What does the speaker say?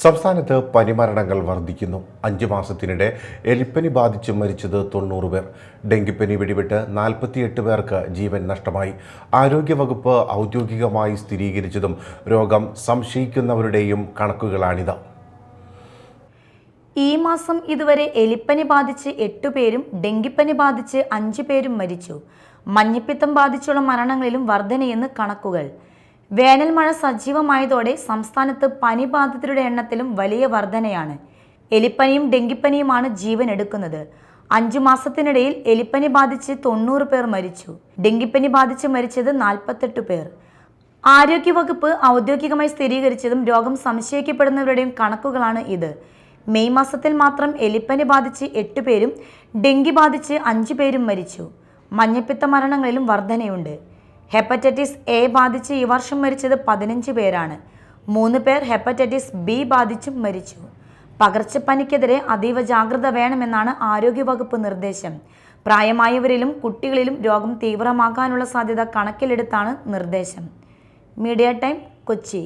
സംസ്ഥാനത്ത് പനിമരണങ്ങൾ വർദ്ധിക്കുന്നു. 5 മാസത്തിനിടെ എലിപ്പനി ബാധിച്ച് മരിച്ചത് 90 പേർ. ഡെങ്കിപ്പനി പിടിപെട്ട് 48 പേർക്ക് ജീവൻ നഷ്ടമായി. ആരോഗ്യവകുപ്പ് ഔദ്യോഗികമായി സ്ഥിരീകരിച്ചതും രോഗം സംശയിക്കുന്നവരുടെയും കണക്കുകളാണിത്. ഈ മാസം ഇതുവരെ എലിപ്പനി ബാധിച്ച് 8 പേരും ഡെങ്കിപ്പനി ബാധിച്ച് 5 പേരും മരിച്ചു. മഞ്ഞപ്പിത്തം ബാധിച്ചുള്ള മരണങ്ങളിലും വർധനയെന്ന് കണക്കുകൾ. വേനൽ മഴ സജീവമായതോടെ സംസ്ഥാനത്ത് പനി ബാധിതരുടെ എണ്ണത്തിലും വലിയ വർധനയാണ്. എലിപ്പനിയും ഡെങ്കിപ്പനിയുമാണ് ജീവൻ എടുക്കുന്നത്. 5 മാസത്തിനിടയിൽ എലിപ്പനി ബാധിച്ച് 90 പേർ മരിച്ചു. ഡെങ്കിപ്പനി ബാധിച്ച് മരിച്ചത് 48 പേർ. ആരോഗ്യവകുപ്പ് ഔദ്യോഗികമായി സ്ഥിരീകരിച്ചതും രോഗം സംശയിക്കപ്പെടുന്നവരുടെയും കണക്കുകളാണ് ഇത്. മെയ് മാസത്തിൽ മാത്രം എലിപ്പനി ബാധിച്ച് 8 പേരും ഡെങ്കി ബാധിച്ച് 5 പേരും മരിച്ചു. മഞ്ഞപ്പിത്ത മരണങ്ങളിലും വർധനയുണ്ട്. ഹെപ്പറ്റൈറ്റിസ് എ ബാധിച്ച് ഈ വർഷം മരിച്ചത് 15 പേരാണ്. 3 പേർ ഹെപ്പറ്റൈറ്റിസ് ബി ബാധിച്ചും മരിച്ചു. പകർച്ചപ്പനിക്കെതിരെ അതീവ ജാഗ്രത വേണമെന്നാണ് ആരോഗ്യവകുപ്പ് നിർദ്ദേശം. പ്രായമായവരിലും കുട്ടികളിലും രോഗം തീവ്രമാകാനുള്ള സാധ്യത കണക്കിലെടുത്താണ് നിർദ്ദേശം. Media time, Kochi.